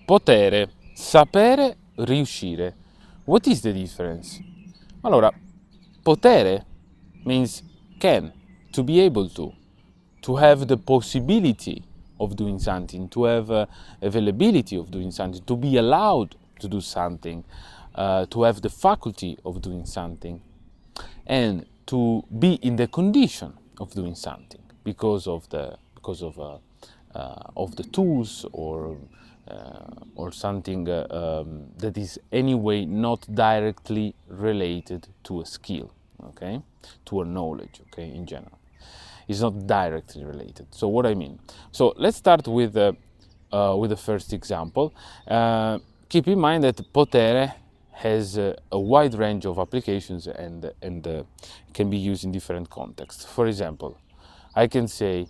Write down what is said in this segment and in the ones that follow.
Potere, sapere, riuscire. What is the difference? Allora, potere means can, to be able to have the possibility of doing something, to have availability of doing something, to be allowed to do something, to have the faculty of doing something, and to be in the condition of doing something because of the tools or something that is anyway not directly related to a skill, okay, to a knowledge, okay, in general. It's not directly related. So what I mean? So let's start with the first example. Keep in mind that potere has a wide range of applications and can be used in different contexts. For example, I can say,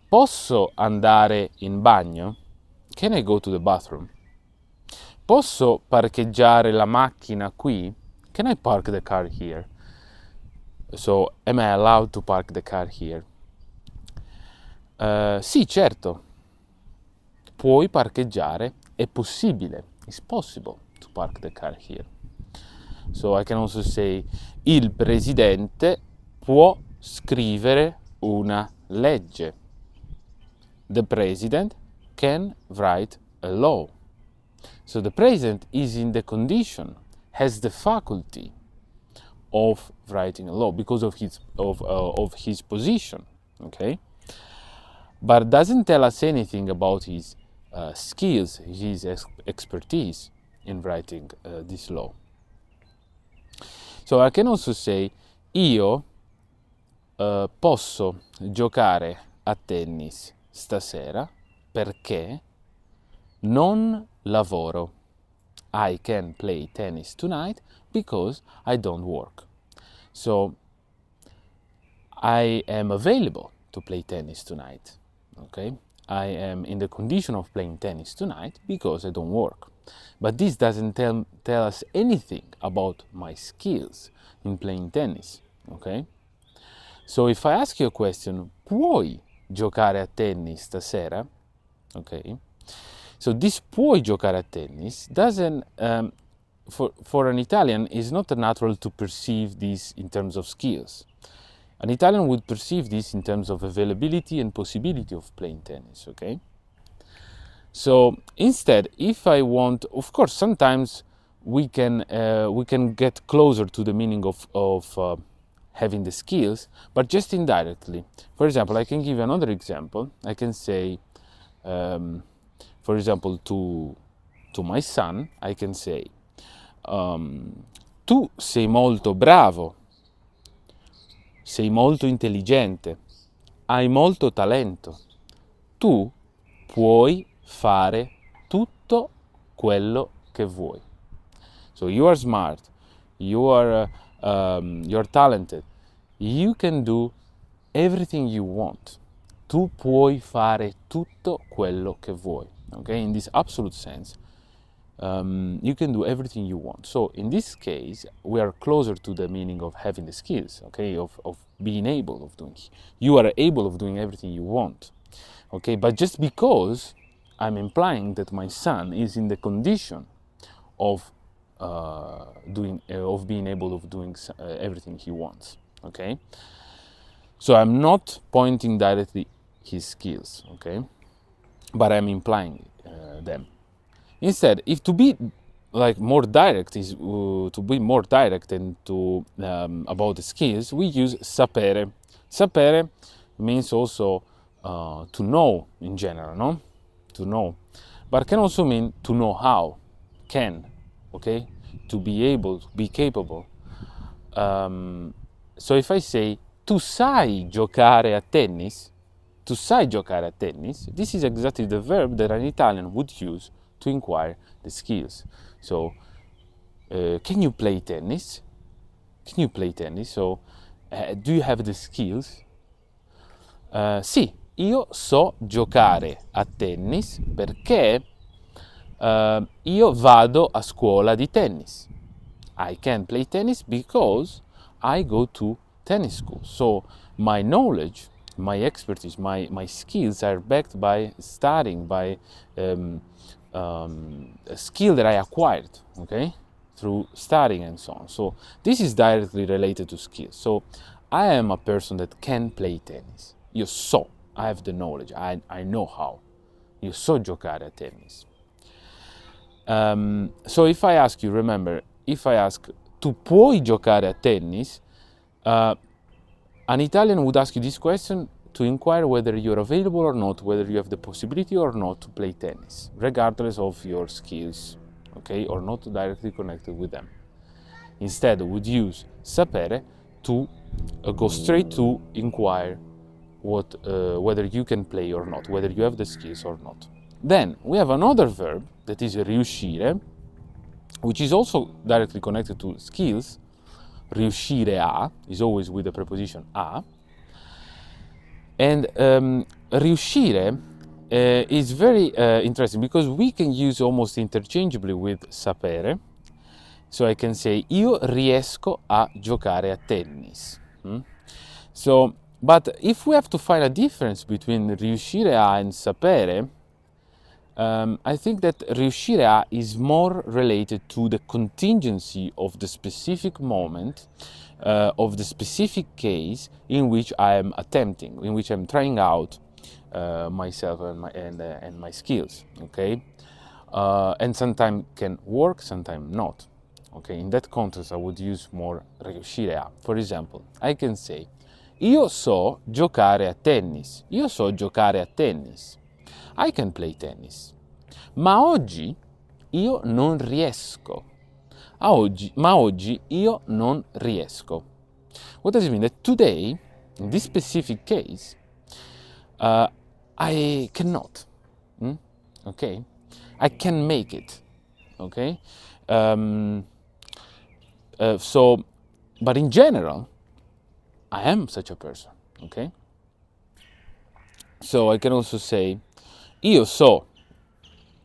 posso andare in bagno? Can I go to the bathroom? Posso parcheggiare la macchina qui? Can I park the car here? So, am I allowed to park the car here? Sì, certo. Puoi parcheggiare. È possibile. It's possible to park the car here. So I can also say, il presidente può scrivere una legge. The president can write a law. So the president is in the condition, has the faculty of writing a law because of his position, okay? But doesn't tell us anything about his skills, his expertise in writing this law. So I can also say, io posso giocare a tennis stasera perché non lavoro. I can play tennis tonight because I don't work. So I am available to play tennis tonight. Okay? I am in the condition of playing tennis tonight because I don't work. But this doesn't tell us anything about my skills in playing tennis. Okay? So if I ask you a question, puoi giocare a tennis stasera? Okay? So this puoi giocare a tennis doesn't, for an Italian, is not natural to perceive this in terms of skills. An Italian would perceive this in terms of availability and possibility of playing tennis, okay? So instead, if I want, of course, sometimes we can get closer to the meaning of having the skills, but just indirectly. For example, I can give another example. I can say, for example, to my son, I can say, tu sei molto bravo, sei molto intelligente, hai molto talento, tu puoi fare tutto quello che vuoi. So you are smart, you're talented, you can do everything you want. Tu puoi fare tutto quello che vuoi. Okay, in this absolute sense, you can do everything you want. So in this case, we are closer to the meaning of having the skills, okay, of being able of doing. You are able of doing everything you want, okay. But just because I'm implying that my son is in the condition of being able of doing everything he wants, okay. So I'm not pointing directly his skills, okay, but I'm implying them. Instead, if to be like more direct is to be more direct and to about the skills, we use sapere. Sapere means also to know in general, no? To know, but can also mean to know how, can, okay, to be able, to be capable. So if I say tu sai giocare a tennis, tu sai giocare a tennis, this is exactly the verb that an Italian would use to inquire the skills. So, can you play tennis? Can you play tennis? So, do you have the skills? Sì, io so giocare a tennis perché io vado a scuola di tennis. I can play tennis because I go to tennis school. So my knowledge, my expertise, my skills are backed by studying, by a skill that I acquired, okay, through studying and so on. So this is directly related to skills. So I am a person that can play tennis. Io so, I have the knowledge, I know how. Io so giocare a tennis. So if I ask you, remember, if I ask, tu puoi giocare a tennis? An Italian would ask you this question to inquire whether you're available or not, whether you have the possibility or not to play tennis, regardless of your skills, okay, or not directly connected with them. Instead, would use sapere to go straight to inquire whether you can play or not, whether you have the skills or not. Then we have another verb that is riuscire, which is also directly connected to skills. Riuscire a is always with the preposition a. And riuscire is very interesting because we can use almost interchangeably with sapere. So I can say io riesco a giocare a tennis. So, but if we have to find a difference between riuscire a and sapere, I think that riuscire a is more related to the contingency of the specific moment, of the specific case in which I am attempting, in which I'm trying out myself and my skills. Okay, and sometimes can work, sometimes not. Okay, in that context, I would use more riuscire a. For example, I can say io so giocare a tennis. Io so giocare a tennis. I can play tennis. Ma oggi io non riesco. Ma oggi io non riesco. What does it mean? That today, in this specific case, I cannot. Okay? I can make it. Okay? But in general, I am such a person. Okay? So I can also say, io so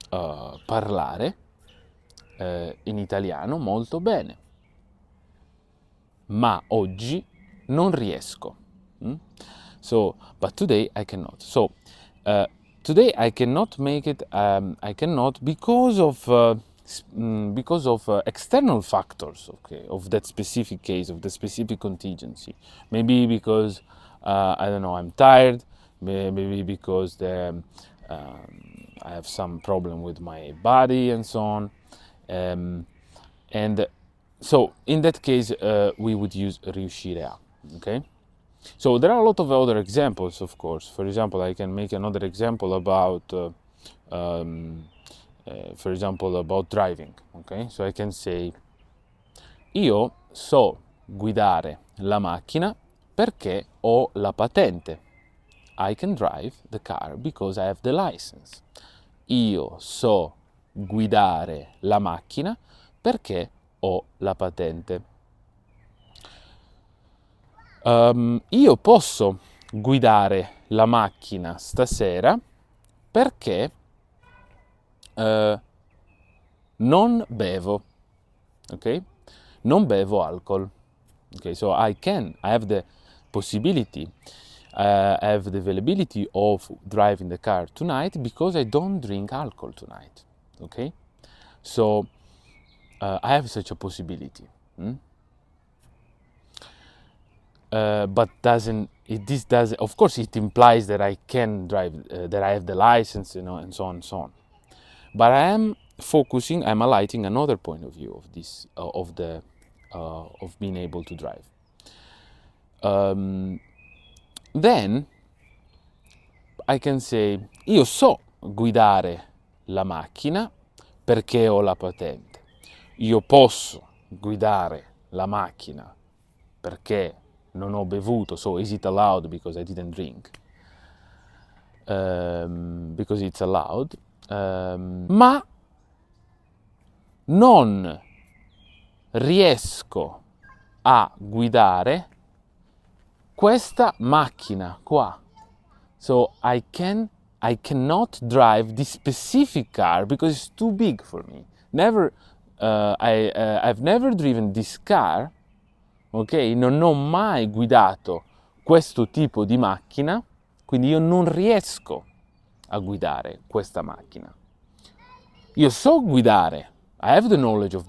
parlare in italiano molto bene, ma oggi non riesco. So, but today I cannot. So, today I cannot make it. I cannot because of external factors. Okay, of that specific case, of the specific contingency. Maybe because I don't know, I'm tired. Maybe because I have some problem with my body and so on. And so in that case, we would use riuscire a. Okay. So there are a lot of other examples, of course. For example, I can make another example about, for example, about driving. Okay. So I can say, io so guidare la macchina perché ho la patente. I can drive the car because I have the license. Io so guidare la macchina perché ho la patente. Io posso guidare la macchina stasera perché non bevo. Okay? Non bevo alcol. Okay, so I have the possibility, I have the availability of driving the car tonight because I don't drink alcohol tonight. Okay? So I have such a possibility. But of course it implies that I can drive, that I have the license, and so on and so on. But I'm highlighting another point of view of this, of being able to drive. Then I can say, io so guidare la macchina perché ho la patente. Io posso guidare la macchina perché non ho bevuto, so is it allowed because I didn't drink? Because it's allowed. Ma non riesco a guidare questa macchina qua. So I cannot drive this specific car because it's too big for me. I've never driven this car. Ok, non ho mai guidato questo tipo di macchina, quindi io non riesco a guidare questa macchina. Io so guidare. I have the knowledge of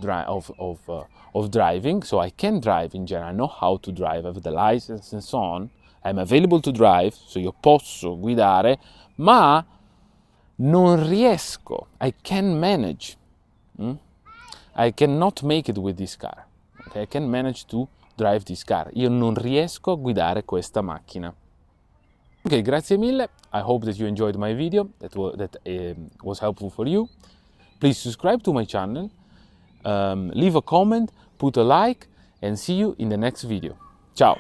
driving, so I can drive in general. I know how to drive, I have the license and so on. I'm available to drive, so io posso guidare, ma non riesco. I can manage. I cannot make it with this car. Okay? I can manage to drive this car. Io non riesco a guidare questa macchina. Ok, grazie mille. I hope that you enjoyed my video, that was helpful for you. Please subscribe to my channel, leave a comment, put a like, and see you in the next video. Ciao!